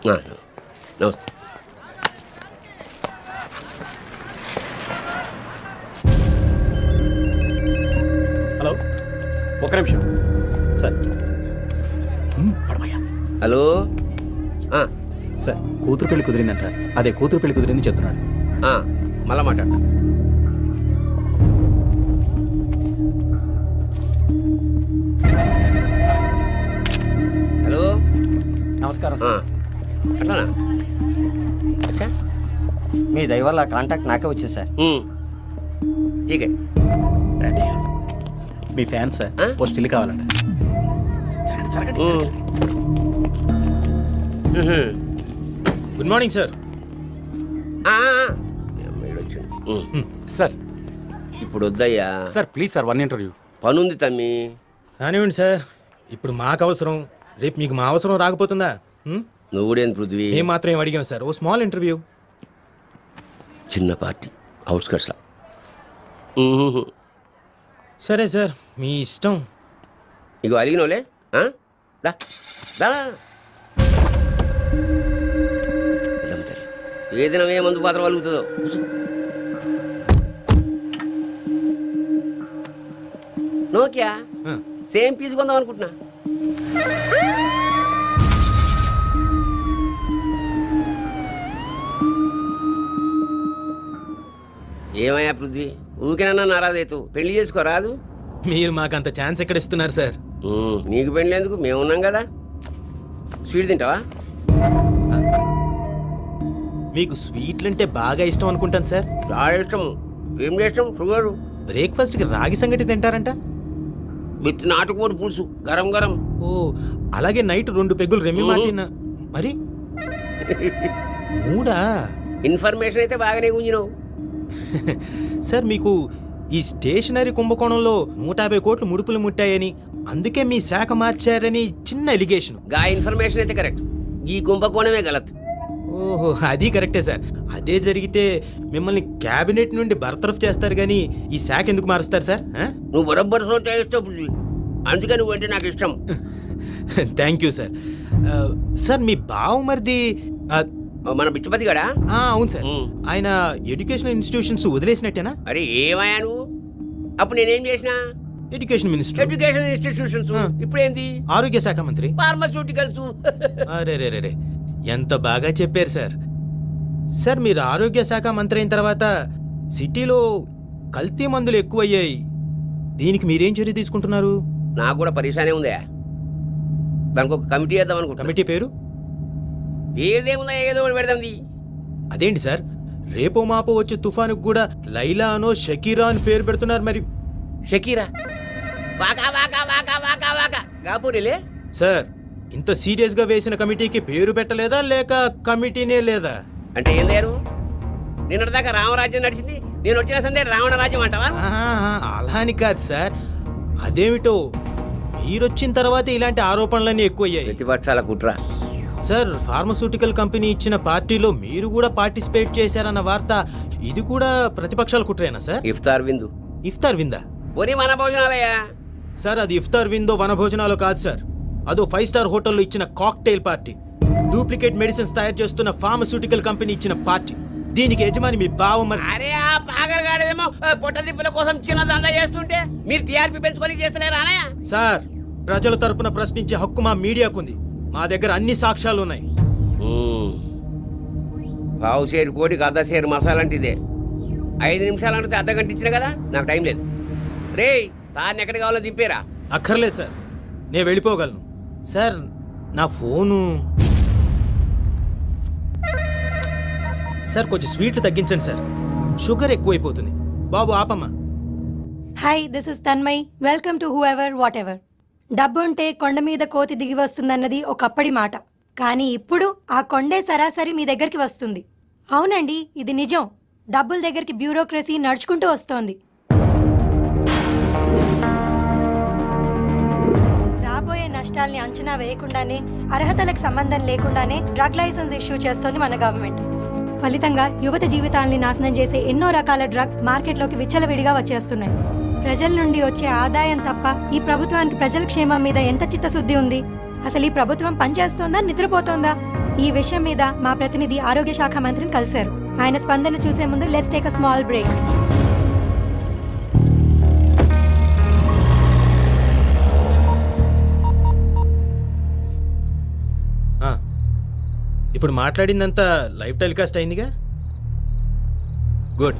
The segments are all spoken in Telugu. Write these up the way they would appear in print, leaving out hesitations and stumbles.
నమస్తే. హలో, ఒక్క నిమిషం సార్. పడవయ్యా. హలో. సార్, కూతురు పెళ్లి కుదిరిందంట. అదే కూతురు పెళ్లి కుదిరింది చెప్తున్నాడు. మళ్ళా మాట్లాడతా. హలో, నమస్కారం సార్. అట్లానా? అచ్చా, మీ దయ వల్ల కాంటాక్ట్ నాకే వచ్చింది సార్. ఠీకే. రండి, మీ ఫ్యాన్ సార్. ఓ స్టిల్ కావాలంట. జరగండి, జరగండి. Good morning sir. సార్, ఇప్పుడు వద్దయ్యా sir please sir, one interview. పనుంది తమ్మి. కానివ్వండి సార్, ఇప్పుడు మాకు అవసరం, రేపు మీకు మా అవసరం రాకపోతుందా? నువ్వు కూడా ఏం పృథ్వీ? మేము మాత్రం ఏం అడిగాం సార్, ఓ స్మాల్ ఇంటర్వ్యూ. చిన్న పార్టీ, అవుట్స్కట్స్లా. సరే సార్, మీ ఇష్టం. ఇగో అడిగినోలే. ఏ దినం ఏ మందు పాత్ర వలుగుతుందో. నోకియా సేమ్ పీస్ కొందాం అనుకుంటున్నా. ఏమయ్యా పృథ్వీ, ఊరికేనన్నా నారాజు అవుతూ పెళ్లి చేసుకోరాదు? మీరు మాకు అంత ఛాన్స్ ఎక్కడ ఇస్తున్నారు సార్? నీకు పెళ్లి ఎందుకు, మేమున్నాం కదా. స్వీట్ తింటావా? మీకు స్వీట్లు అంటే బాగా ఇష్టం అనుకుంటాను సార్. చాలా ఇష్టం. ఏం చేస్తాం? షుగరు. బ్రేక్ఫాస్ట్కి రాగి సంగటి తింటారంట. విత్ నాటుకోడి పులుసు గరం గరం. ఓ, అలాగే నైట్ 2 పెగ్గులు రెమ్మి మాటిన. మరి 3? ఇన్ఫర్మేషన్ అయితే బాగానే గుంజినావు. సార్, మీకు ఈ స్టేషనరీ కుంభకోణంలో 150 కోట్లు ముడుపులు ముట్టాయని, అందుకే మీ శాఖ మార్చారని చిన్న ఎలిగేషన్. గా ఇన్ఫర్మేషన్ అయితే కరెక్ట్, ఈ కుంభకోణమే గలత్. ఓహో, అది కరెక్టే సార్. అదే జరిగితే మిమ్మల్ని క్యాబినెట్ నుండి బర్తరఫ్ చేస్తారు కానీ ఈ శాఖ ఎందుకు మారుస్తారు సార్? నువ్వు బరబ్బర్ సోచా ఇష్టం, అందుకని నువ్వు అంటే నాకు ఇష్టం. Thank you sir. సార్, మీ బావమరిది మన బిచ్చపతి గడా? అవును సార్. ఆయన ఎడ్యుకేషన్ ఇన్స్టిట్యూషన్స్ వదిలేసినట్టేనా? అరే ఏమయ్యా నువ్వు, అప్పుడు నేనేం చేసినా? Education minister. Education institutions. ఇప్పుడు ఏంది? ఆరోగ్య శాఖ మంత్రి. ఫార్మాస్యూటికల్స్. అరే రే రే, ఎంత బాగా చెప్పారు సార్. సార్, మీరు ఆరోగ్య శాఖ మంత్రి అయిన తర్వాత సిటీలో కల్తీ మందులు ఎక్కువయ్యాయి. దీనికి మీరేం చర్య తీసుకుంటున్నారు? నాకు కూడా పరిశానే ఉందా, దానికి ఒక కమిటీ వేద్దాం అనుకుంటా. కమిటీ పేరు? ఏదేముందా, ఏదో ఒకటి పెడదాంది. అదేంటి సార్, రేపో మాపో వచ్చే తుఫానుకు కూడా లైలా అనో షకీరా అని పేరు పెడుతున్నారు. మరి షకీరా వాకా వాకా వాకా వాకా వాకా గాపూరిలే. సార్, ఇంత సీరియస్ గా వేసిన కమిటీకి పేరు పెట్టలేదా, లేక కమిటీనే లేదా? అంటే ఏం లేరు, నిన్నటిదాకా రామరాజ్యం నడిచింది, నేను వచ్చిన సందే రావణ రాజ్యం అంటావా? అలా అని కాదు సార్, అదేమిటో మీరొచ్చిన తర్వాత ఇలాంటి ఆరోపణలన్నీ ఎక్కువయ్యాయి. ప్రతిపక్షాల కుట్ర. సార్, ఫార్మస్యూటికల్ కంపెనీ ఇచ్చిన పార్టీలో మీరు కూడా పార్టిసిపేట్ చేశారన్న వార్త, ఇది కూడా ప్రతిపక్షాల కుట్రేనా సార్? ఇఫ్తార్ విందు. ఇఫ్తార్ విందా? పోనీ మన భోజనాలయ్యా. సార్, అది ఇఫ్తార్ విందో వనభోజనాలు కాదు సార్, అదో 5 స్టార్ హోటల్లో ఇచ్చిన కాక్టైల్ పార్టీ. డూప్లికేట్ మెడిసిన్స్ తయారు చేస్తున్న ఫార్మస్యూటికల్ కంపెనీ ఇచ్చిన పార్టీ. దీనికి యజమాని మీ బావమరిది. అరే ఆ పాగలగాడేమో పొట్ట దిప్పుల కోసం చిన్న దందా చేస్తుంటే మీరు టీఆర్పీ పెంచుకొని చేస్తలేరా అన్నయ్య? సార్, ప్రజల తరపున ప్రశ్నించే హక్కు మా మీడియాకుంది. మా దగ్గర అన్ని సాక్ష్యాలు ఉన్నాయి. పావు షేరు కోటికి అర్ధ షేరు మసాలా అంటే ఇదే. 5 నిమిషాలు అంటే అర్ధగంట ఇచ్చిన కదా, నాకు టైం లేదు. రే సార్ని ఎక్కడికి కావాలో దింపేరా. అక్కర్లేదు సార్, నేను వెళ్ళిపోగలను. సార్, నా ఫోను. సార్, కొంచెం స్వీట్లు తగ్గించండి సార్, షుగర్ ఎక్కువైపోతుంది. బాబు ఆపమ్మా. Hi, this is Tanmay. Welcome to whoever whatever. డబ్బుంటే కొండ మీద కోతి దిగి వస్తుందన్నది ఒకప్పటి మాట. కానీ ఇప్పుడు ఆ కొండే సరాసరి మీ దగ్గరికి వస్తుంది. అవునండి, ఇది నిజం. డబ్బుల దగ్గరికి బ్యూరోక్రసీ నడుచుకుంటూ వస్తోంది. రాబోయే నష్టాల్ని అంచనా వేయకుండానే, అర్హతలకు సంబంధం లేకుండానే డ్రగ్ లైసెన్స్ ఇష్యూ చేస్తోంది మన గవర్నమెంట్. ఫలితంగా యువత జీవితాల్ని నాశనం చేసే ఎన్నో రకాల డ్రగ్స్ మార్కెట్లోకి విచ్చలవిడిగా వచ్చేస్తున్నాయి. ప్రజల నుండి వచ్చే ఆదాయం తప్ప ఈ ప్రభుత్వానికి ప్రజల క్షేమం మీద ఎంత చిత్తశుద్ధి ఉంది? అసలు ఈ ప్రభుత్వం పనిచేస్తోందా, నిద్రపోతోందా? ఈ విషయం మీద మా ప్రతినిధి ఆరోగ్య శాఖ మంత్రిని కలిశారు. ఆయన స్పందన చూసే ముందు let's take a small break. ఇప్పుడు మాట్లాడిందంతా లైవ్ టెలికాస్ట్ అయిందిగా. గుడ్.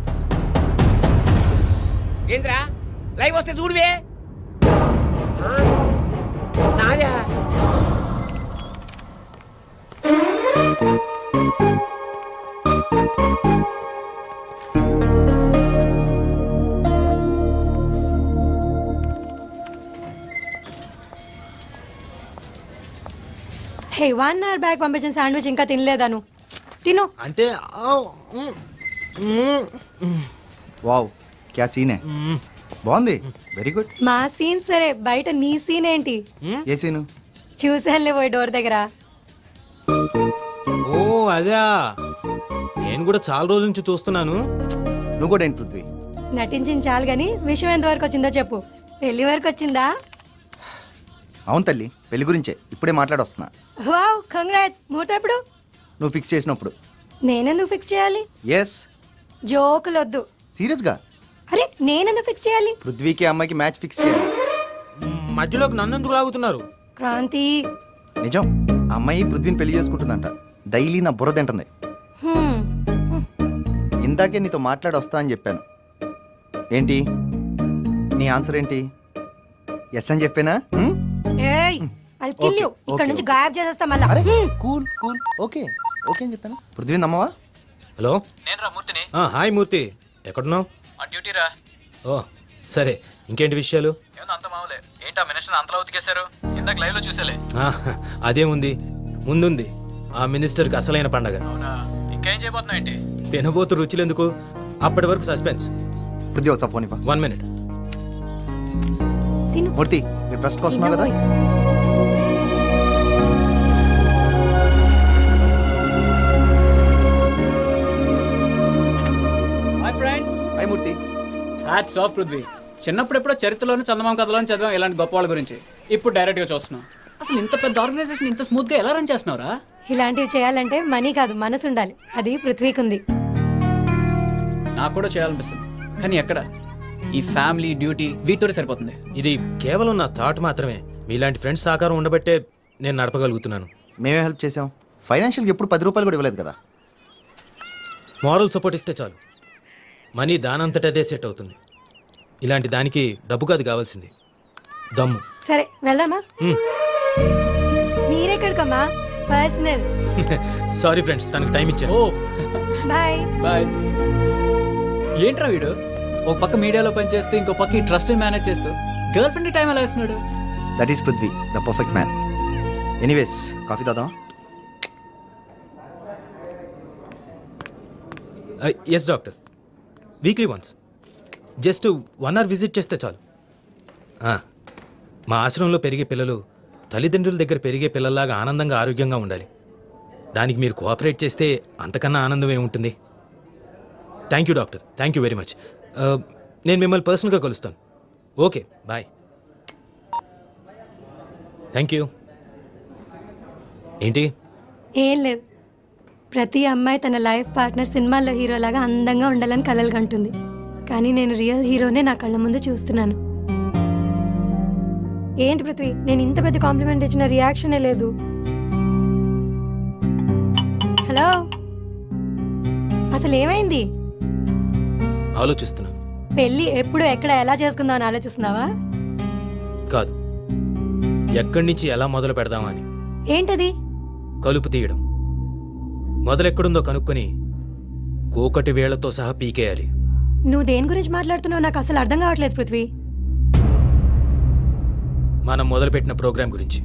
ఏంద్రా లైవ్ వస్తే చూడువే. నాదా హే 1 hour బ్యాక్ పంపించిన శాండ్విచ్ ఇంకా తినలేదాను. తిను. అంటే వావ్ క్యా సీన్ హై బాగుంది వెరీ గుడ్ మా సీన్ సరే, బయట నీ సీన్ ఏంటి? ఏ సీను చూసానులే పోయి డోర్ దగ్గర. ఓ అదా, నేను కూడా చాలా రోజుల నుంచి చూస్తున్నాను. నువ్వు కూడా ఏంటి పృథ్వీ నటించింది చాలు గాని విషయం ఎంత వరకు వచ్చిందో చెప్పు. పెళ్లి వరకు వచ్చిందా? అవును తల్లి పెళ్లి గురించే ఇప్పుడే మాట్లాడొస్తున్నా వావ్ కంగ్రాట్స్. ముహూర్తం ఎప్పుడు? నువ్వు ఫిక్స్ చేసినప్పుడు నేనెందుకు ఫిక్స్ చేయాలి? ఎస్ జోకులొద్దు. సీరియస్గా అరే నేనెందుకు ఫిక్స్ చేయాలి? పృథ్వీకి అమ్మాయికి మ్యాచ్ ఫిక్స్ చేయాలి మధ్యలోకి నన్ను ఎందుకు లాగుతున్నారు? క్రాంతి. నిజం ఆ అమ్మాయి పృథ్వీని పెళ్లి చేసుకుంటుందంట. డైలీ నా బుర్ర తింటుంది. హ్మ్. ఇందాకే నీతో మాట్లాడొస్తా అని చెప్పాను. ఏంటి నీ ఆన్సర్ ఏంటి? ఎస్ అని చెప్పానా? ఏయ్ I'll kill you. Okay, ఇక్కడ okay, నుంచి okay. గాయబ్ చేసేస్తా మళ్ళా. అరే కూల్ కూల్ ఓకే ఓకే అని చెప్పాను. పృథ్వీ నమ్మవా? హలో, నేనురా మూర్తిని. హాయ్ మూర్తి, ఎక్కడున్నావు? ఆ డ్యూటీరా. ఓ సరే, ఇంకేంటి విషయాలు? ఏమన్నా అంత మామూలే. ఏంటా మినిస్టర్ అంతలా ఉతికేశారు? ఇందాక లైవ్ లో చూసేలే. అదేముంది, ముందుంది ఆ మినిస్టర్కి అసలైన పండగ. అవునా, ఇంకేం చేయబోతున్నావు ఏంటి? తినబోతు రుచులు ఎందుకు, అప్పటి వరకు సస్పెన్స్. పృథ్వీ ఒకసారి ఫోన్ ఇవ్వ. 1 minute. తిను. మూర్తి మీరు ట్రస్ట్ వస్తున్నావు కదా? Hi friends. Hi Murthy. Hats off Prithvi. చిన్నప్పుడు ఎప్పుడో చరిత్రలోను చందమామ కథలోని చదివాం ఇలాంటి గొప్ప వాళ్ళ గురించి. ఇప్పుడు డైరెక్ట్ గా చూస్తున్నాం. అసలు ఇంత పెద్ద ఆర్గనైజేషన్ ఇంత స్మూత్ గా ఎలా రన్ చేస్తున్నావురా? ఇలాంటివి చేయాలంటే మనీ కాదు మనసు ఉండాలి. అది పృథ్వీకుంది. నాకు కూడా చేయాలనిపిస్తుంది, కానీ ఎక్కడ? ఈ ఫ్యామిలీ డ్యూటీ వీటితో సరిపోతుంది. ఇది కేవలం నా థాట్ మాత్రమే. మీలాంటి ఫ్రెండ్స్ సహకారం ఉండబట్టే నేను నడపగలుగుతున్నాను. మేమే హెల్ప్ చేసాం. ఫైనాన్షియల్గా ఎప్పుడు 10 రూపాయలు కూడా ఇవ్వలేదు కదా. మారల్ సపోర్ట్ ఇస్తే చాలు, మనీ దానంతటదే సెట్ అవుతుంది. ఇలాంటి దానికి డబ్బు కాదు కావాల్సింది, దమ్ము. సరే వెళ్దామా? మీరెక్కడికమ్మా? పర్సనల్. సారీ ఫ్రెండ్స్, తనకు టైం ఇచ్చాను. ఓ బాయ్. బాయ్. ఏంట్రా వీడు ఒక పక్క మీడియాలో పనిచేస్తూ ఇంకో పక్క ఈ ట్రస్ట్ మేనేజ్ చేస్తూ గర్ల్ ఫ్రెండ్ టైం ఎలా వేస్తున్నాడు? That is Prithvi the perfect man. Anyways coffee తాదా? Yes doctor, weekly once. Just 1 hour visit చేస్తే చాలు. మా ఆశ్రమంలో పెరిగే పిల్లలు తల్లిదండ్రుల దగ్గర పెరిగే పిల్లల్లాగా ఆనందంగా ఆరోగ్యంగా ఉండాలి. దానికి మీరు కోఆపరేట్ చేస్తే అంతకన్నా ఆనందం ఏముంటుంది. Thank you doctor, thank you very much. నేను మిమ్మల్ని పర్సనల్గా కలుస్తాను. Okay bye. Thank you. ఏంటి? ఏం లేదు, ప్రతి అమ్మాయి తన లైఫ్ పార్ట్నర్ సినిమాల్లో హీరోలాగా అందంగా ఉండాలని కలలు కంటుంది. కానీ నేను రియల్ హీరోనే నా కళ్ళ ముందు చూస్తున్నాను. ఏంటి పృథ్వీ, నేను ఇంత పెద్ద కాంప్లిమెంట్ ఇచ్చిన రియాక్షనే లేదు. హలో, అసలు ఏమైంది? ఆలోచిస్తున్నాను. పెళ్ళి ఎప్పుడు ఎక్కడ ఎలా చేసుకుందాం అని ఆలోచిస్తున్నావా? కాదు, ఎక్కడి నుంచి ఎలా మొదలు పెడదామా అని. ఏంటది? కలుపు తీయడం. మొదలెక్కడుందో కనుక్కొని కోకటి వేళ్లతో సహా పీకేయాలి. నువ్వు దేని గురించి మాట్లాడుతున్నావు నాకు అసలు అర్థం కావట్లేదు పృథ్వీ. మనం మొదలుపెట్టిన ప్రోగ్రాం గురించి.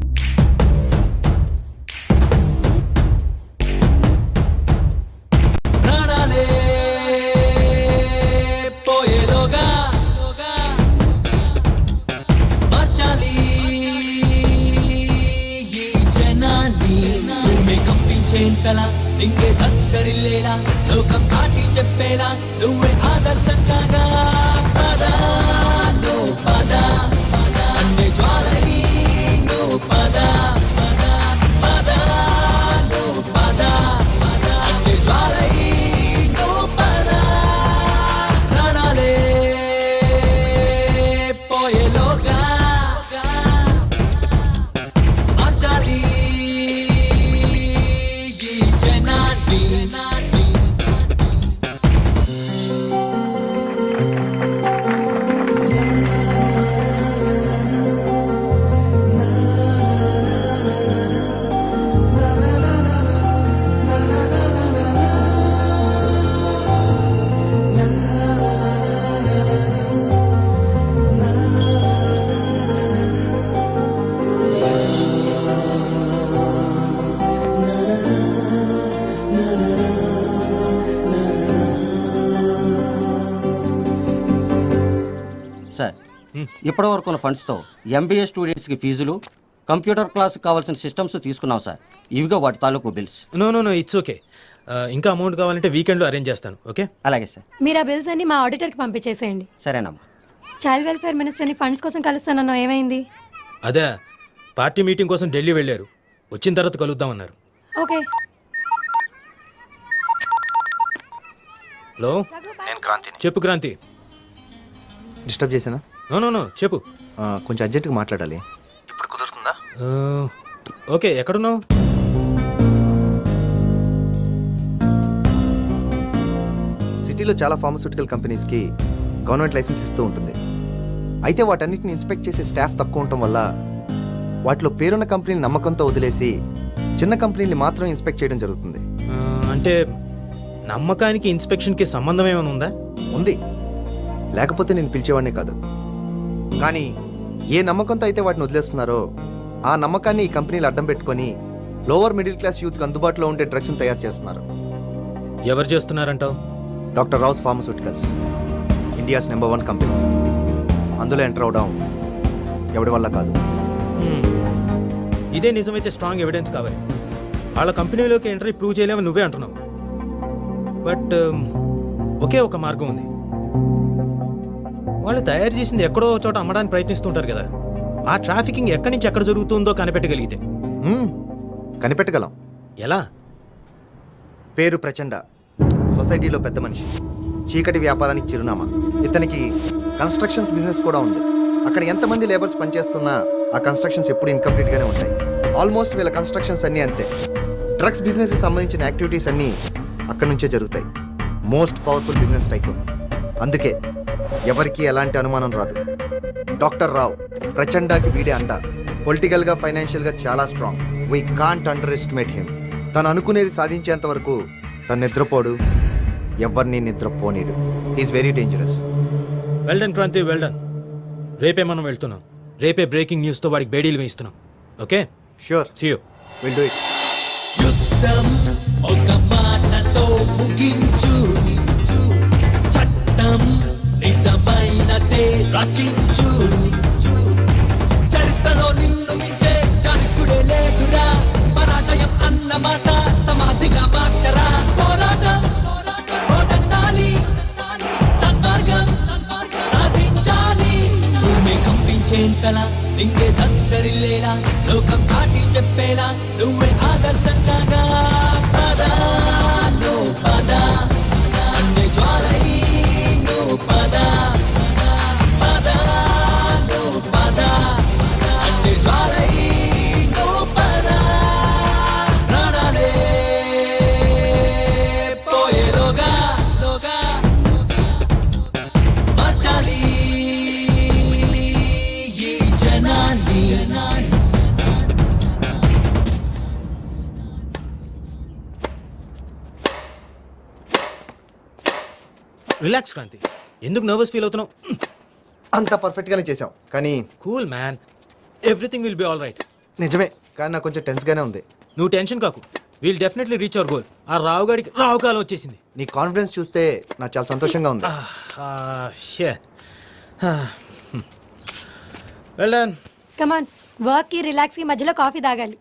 నింగే దగ్గరిల్లేలా లోకం చాటి చెప్పేలా నువ్వే ఆదర్శంగా పదా నువ్వు పదా అన్నే జ్వాలై నువ్వు పదా పదా పదా నువ్వు సార్ ఇప్పటి వరకు ఉన్న ఫండ్స్తో ఎంబీఏ స్టూడెంట్స్కి ఫీజులు కంప్యూటర్ క్లాస్కి కావాల్సిన సిస్టమ్స్ తీసుకున్నాం సార్. ఇవిగో వాటి తాలూకు బిల్స్. No it's okay. ఇంకా అమౌంట్ కావాలంటే వీకెండ్లో అరేంజ్ చేస్తాను. ఓకే. అలాగే సార్. మీరు ఆ బిల్స్ అన్ని మా ఆడిటర్కి పంపించేసేయండి. సరేనమ్మా. చైల్డ్ వెల్ఫేర్ మినిస్టర్ని ఫండ్స్ కోసం కలుస్తానన్నా ఏమైంది? అదే పార్టీ మీటింగ్ కోసం ఢిల్లీ వెళ్ళారు. వచ్చిన తర్వాత కలుద్దామన్నారు. ఓకే. హలో, నేను క్రాంతిని. చెప్పు క్రాంతి. డిస్టర్బ్ చేసానా? నో చెప్పు. కొంచెం అర్జెంట్గా మాట్లాడాలి. ఇప్పుడు కుదురుతుందా? ఓకే, ఎక్కడున్నావు? సిటీలో చాలా ఫార్మస్యూటికల్ కంపెనీస్కి గవర్నమెంట్ లైసెన్స్ ఇస్తూ ఉంటుంది. అయితే వాటన్నిటిని ఇన్స్పెక్ట్ చేసే స్టాఫ్ తక్కువ ఉండటం వల్ల వాటిలో పేరున్న కంపెనీని నమ్మకంతో వదిలేసి చిన్న కంపెనీని మాత్రం ఇన్స్పెక్ట్ చేయడం జరుగుతుంది. అంటే నమ్మకానికి ఇన్స్పెక్షన్కి సంబంధం ఏమైనా ఉందా? ఉంది, లేకపోతే నేను పిలిచేవాడినే కాదు. కానీ ఏ నమ్మకంతో అయితే వాటిని వదిలేస్తున్నారో ఆ నమ్మకాన్ని ఈ కంపెనీలు అడ్డం పెట్టుకొని లోవర్ మిడిల్ క్లాస్ యూత్కి అందుబాటులో ఉండే డ్రగ్స్ని తయారు చేస్తున్నారు. ఎవరు చేస్తున్నారంటావు? Doctor Rao's pharmaceuticals India's number 1 company. అందులో ఎంటర్ అవడం ఎవడి వల్ల కాదు. ఇదే నిజమైతే స్ట్రాంగ్ ఎవిడెన్స్ కావాలి. వాళ్ళ కంపెనీలోకి ఎంట్రీ ప్రూవ్ చేయలేమని నువ్వే అంటున్నావు. బట్ ఒకే ఒక మార్గం ఉంది. వాళ్ళు తయారు చేసింది ఎక్కడో చోట అమ్మడానికి ప్రయత్నిస్తుంటారు కదా. ఆ ట్రాఫికింగ్ ఎక్కడి నుంచి ఎక్కడ జరుగుతుందో కనిపెట్టగలిగితే. కనిపెట్టగలం. ఎలా? పేరు ప్రచండ, సొసైటీలో పెద్ద మనిషి, చీకటి వ్యాపారానికి చిరునామా. ఇతనికి కన్స్ట్రక్షన్స్ బిజినెస్ కూడా ఉంది. అక్కడ ఎంతమంది లేబర్స్ పనిచేస్తున్నా ఆ కన్స్ట్రక్షన్స్ ఎప్పుడు ఇన్కంప్లీట్గానే ఉంటాయి. ఆల్మోస్ట్ వీళ్ళ కన్స్ట్రక్షన్స్ అన్నీ అంతే. డ్రగ్స్ బిజినెస్కి సంబంధించిన యాక్టివిటీస్ అన్నీ అక్కడి నుంచే జరుగుతాయి. Most powerful business tycoon. అందుకే ఎవరికి ఎలాంటి అనుమానం రాదు. డాక్టర్ రావ్ ప్రచండాకి వీడే అండ. పొలిటికల్గా, ఫైనాన్షియల్గా చాలా strong. We can't underestimate him. తను అనుకునేది సాధించేంత వరకు తను నిద్రపోడు, ఎవరిని నిద్రపోనీడు. Is very dangerous. Well done Kranti, well done. రేపే మనం వెళ్తున్నాం. రేపే బ్రేకింగ్ న్యూస్తో వాడికి బేడీలు వేయిస్తున్నాం. Okay, sure, see you. Will do it. యుద్ధం ఒక మాటతో ముగించు, చట్టం నిజమైనదే రచించు. చరిత్రలో నిన్ను మించే చరిత్రుడే లేదురా. పరాజయం అన్న మాట సమాధిగా మార్చరా. పోరాటం పోరాటాలి, సన్మార్గం సాధించాలి. భూమి కంపించేంతలా, నింగే దద్దరిల్లేలా, లోకం చాటి చెప్పేలా నువ్వే ఆదర్శంగా పదా. నువ్వు పదా, అన్ని జ్వాలై నువ్వు పదా. పదా నువ్వు పదా, అన్ని జ్వాలై నువ్వు పదా. ప్రాణాలే పోయేలోగా మార్చాలి ఈ జనాన్ని. రిలాక్స్ క్రాంతి, ఎందుకు నర్వస్ ఫీల్ అవుతున్నావు? అంత పర్ఫెక్ట్గానే చేసాం, కానీ cool man, everything will be all right. నిజమే, కానీ నాకు కొంచెం టెన్స్గానే ఉంది. నువ్వు టెన్షన్ కాకు, we'll definitely reach our goal. ఆ రావు గాడికి రావు కాలం వచ్చేసింది. నీ కాన్ఫిడెన్స్ చూస్తే నాకు చాలా సంతోషంగా ఉంది. Well done. కమాన్, వర్క్కి రిలాక్స్కి మధ్యలో కాఫీ తాగాలి.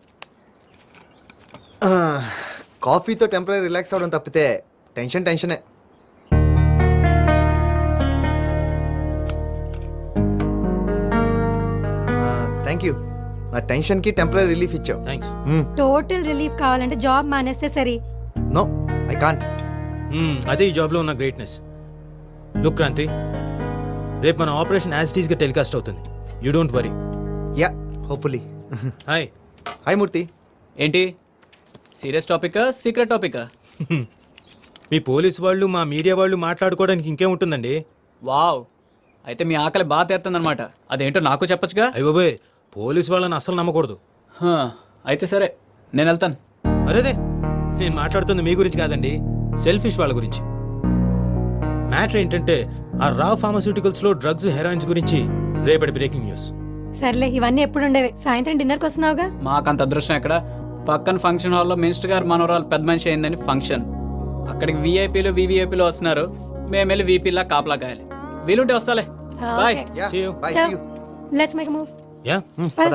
కాఫీతో టెంపరీ రిలాక్స్ అవ్వడం తప్పితే టెన్షనే. థ్యాంక్ యూ, నా టెన్షన్కి టెంపరీ రిలీఫ్ ఇచ్చావు. థ్యాంక్స్. టోటల్ రిలీఫ్ కావాలంటే జాబ్ మానేస్తే సరే. No, I can't. అదే ఈ జాబ్లో ఉన్న గ్రేట్నెస్. లుక్ క్రాంతి, రేపు మన ఆపరేషన్ యాజ్ ఇట్ ఈస్గా టెలికాస్ట్ అవుతుంది. You don't worry. Yeah, hopefully. Hi. Hi Murthy. ఏంటి సీరియస్ టాపికా, సీక్రెట్ టాపికా? మీ పోలీస్ వాళ్ళు, మా మీడియా వాళ్ళు మాట్లాడుకోవడానికి ఇంకేముంటుందండి? వావ్, అయితే మీ ఆకలి బాగా తీరుతుందన్నమాట. అదేంటో నాకు చెప్పొచ్చుగా. అయ్య బాబోయ్, పోలీస్ వాళ్ళని అస్సలు నమ్మకూడదు. హా, అయితే సరే, నేను వెళ్తాను. అరే నేను మాట్లాడుతుంది మీ గురించి కాదండి, సెల్ఫిష్ వాళ్ళ గురించి. మ్యాటర్ ఏంటంటే ఆ రావ్ ఫార్మస్యూటికల్స్లో డ్రగ్స్, హెరాయిన్స్ గురించి రేపటి బ్రేకింగ్ న్యూస్. సర్లే, ఇవన్నీ ఎప్పుడు ఉండేవి. సాయంత్రం డిన్నర్కి వస్తున్నావుగా. మాకంత అదృష్టం ఎక్కడ? పక్కన ఫంక్షన్ హాల్లో మినిస్టర్ గారు మనవరాలు పెద్ద మనిషి అయిందని ఫంక్షన్. అక్కడికి విఐపీలు వివిఐపీలు వస్తున్నారు. మేము వెళ్ళి వీపీలా కాపలా కాయాలి. వీలుంటే వస్తాలే. Bye. Yeah, See you. bye, see you. Let's make move. Yeah పద.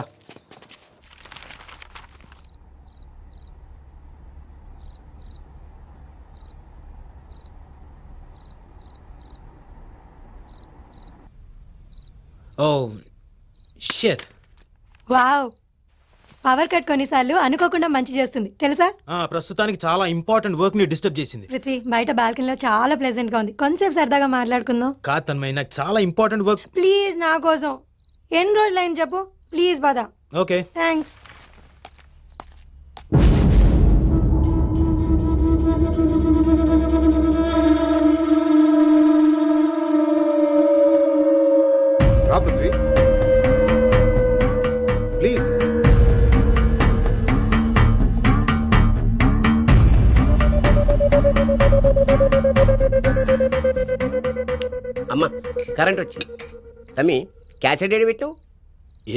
Oh shit. Wow, power cut కొన్నిసార్లు అనుకోకుండా మంచి చేస్తుంది తెలుసా? ప్రస్తుతానికి చాలా ఇంపార్టెంట్ వర్క్ ని డిస్టర్బ్ చేసింది. పృథ్వీ, బయట బాల్కనీలో చాలా ప్లెజెంట్ గా ఉంది. కొంతసేపు సరదాగా మాట్లాడుకుందాం. కాదు తన్మయ్, నాకు చాలా ఇంపార్టెంట్ వర్క్. ప్లీజ్ నా కోసం. ఎన్ని రోజులైంది చెప్పు. ప్లీజ్ పద. ఓకే. థ్యాంక్స్. రా పృథ్వీ, ప్లీజ్. అమ్మ కరెంట్ వచ్చింది. తమ్మి క్యాసెట్ ఏడి పెట్టు.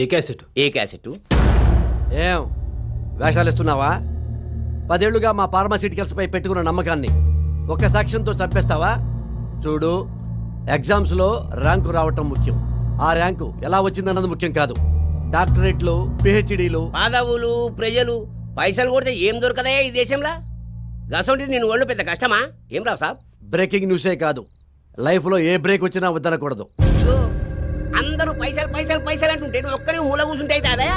ఏ క్యాసెట్? ఏ క్యాసెట్? ఏం వేషాలు ఇస్తున్నావా? 10 ఏళ్లుగా మా ఫార్మాసిటికల్స్పై పెట్టుకున్న నమ్మకాన్ని ఒక్క సాక్ష్యంతో చంపేస్తావా? చూడు, ఎగ్జామ్స్లో ర్యాంకు రావటం ముఖ్యం. ఆ ర్యాంకు ఎలా వచ్చిందన్నది ముఖ్యం కాదు. డాక్టరేట్లు, పిహెచ్డీలు, పాదవులు, ప్రజలు పైసలు కొడితే ఏం దొరకదా ఈ దేశంలో? గసంటి నేను ఒళ్ళు పెద్ద కష్టమా? ఏం రావు సాబ్? బ్రేకింగ్ న్యూసే కాదు, లైఫ్లో ఏ బ్రేక్ వచ్చినా వద్దనకూడదు. ఇదిగో, అందరూ పైసలు పైసలు పైసలు అంటుంటే నువ్వు ఒక్కరి మూల కూర్చుంటే అయితే అదే.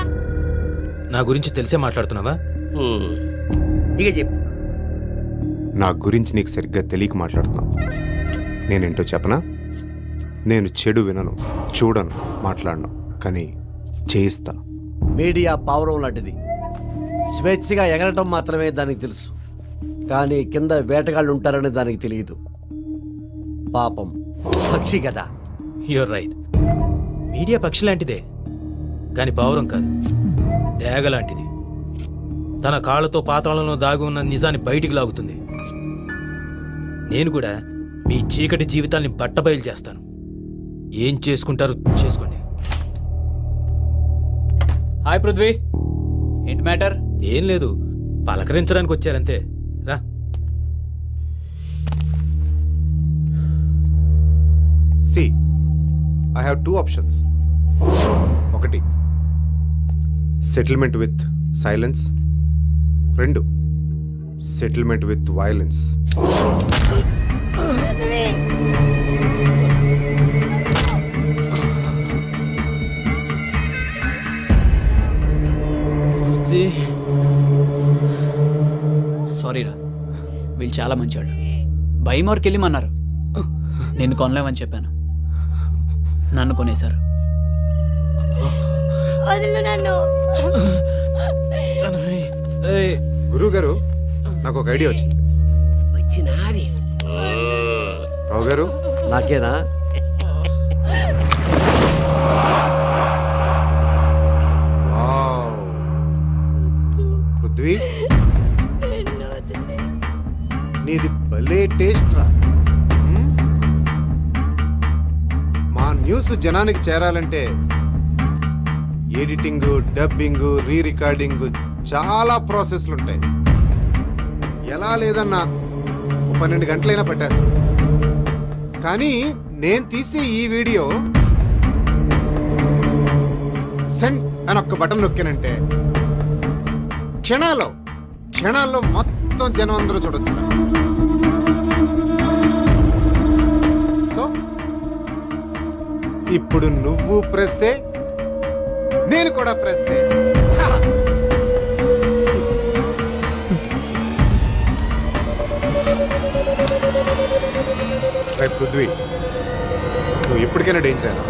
నా గురించి తెలిసే మాట్లాడుతున్నావా? ఇక చెప్పు. నా గురించి నీకు సరిగ్గా తెలియక మాట్లాడుతున్నావు. నేనేంటో చెప్పనా? నేను చెడు వినను, చూడను, మాట్లాడను, కానీ చేయిస్తా. మీడియా పావురం లాంటిది. స్వేచ్ఛగా ఎగరటం మాత్రమే దానికి తెలుసు, కానీ కింద వేటగాళ్ళు ఉంటారని దానికి తెలియదు. పాపం, పక్షి కదా. You're right. మీడియా పక్షి లాంటిదే, కానీ పావురం కాదు, డేగ లాంటిది. తన కాళ్ళతో పాతాళంలో దాగి ఉన్న నిజాన్ని బయటికి లాగుతుంది. నేను కూడా మీ చీకటి జీవితాన్ని బట్టబయలు చేస్తాను. ఏం చేసుకుంటారో చేసుకోండి. హాయ్ పృథ్వీ, ఏంటి మ్యాటర్? ఏం లేదు, పలకరించడానికి వచ్చారంతే. రా. See, I have 2 options. ఒకటి, settlement with silence. 2, settlement with violence. Sorry రా, వీళ్ళు చాలా మంచివాళ్ళు. భయమోర్కి వెళ్ళమన్నారు, నిన్ను కొనలేమని చెప్పాను, నన్ను కొనేశారు. వదిలు నన్ను. గురువు గారు, నాకు ఒక ఐడియా వచ్చింది. వచ్చినాది. రావు గారు, నాకేనా? వావ్. పృథ్వీ, నీది భలే టేస్ట్ రా. మా న్యూస్ జనానికి చేరాలంటే ఎడిటింగ్, డబ్బింగ్, రీ రికార్డింగ్ చాలా ప్రాసెస్లు ఉంటాయి. ఎలా లేదన్నా 12 గంటలైనా పట్టారు. కానీ నేను తీసే ఈ వీడియో సెండ్ అని ఒక్క బటన్ నొక్కానంటే క్షణాల్లో మొత్తం జనం అందరూ చూడొచ్చు. సో ఇప్పుడు నువ్వు ప్రెస్సే, నేను కూడా ప్రెస్సే. రైట్ పృథ్వీ, నువ్వు ఎప్పటికైనా డేంజర్ అయినా.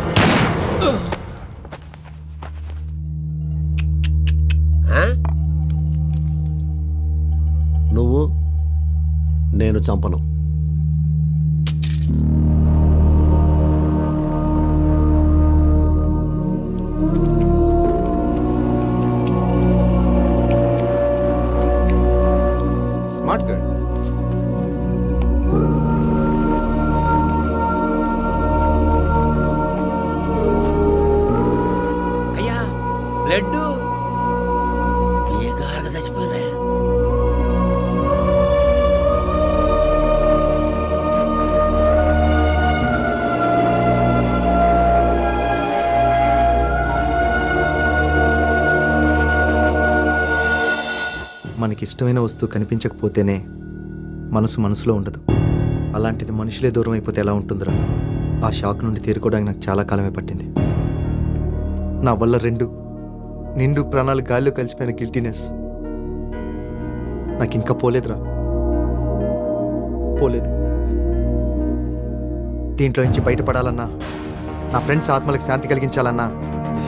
నువ్వు, నేను చంపను. Smart girl. అయ్యా బ్లడ్ ఏ గారగా చచ్చిపోయినా. ఇష్టమైన వస్తువు కనిపించకపోతేనే మనసు మనసులో ఉండదు. అలాంటిది మనుషులే దూరం అయిపోతే ఎలా ఉంటుందిరా? ఆ షాక్ నుండి తేరుకోవడానికి నాకు చాలా కాలమే పట్టింది. నా వల్ల నిండు ప్రాణాలు గాల్లో కలిసిపోయిన గిల్టీనెస్ నాకు ఇంకా పోలేదురా, పోలేదు. దీంట్లో నుంచి బయటపడాలన్నా, నా ఫ్రెండ్స్ ఆత్మలకు శాంతి కలిగించాలన్నా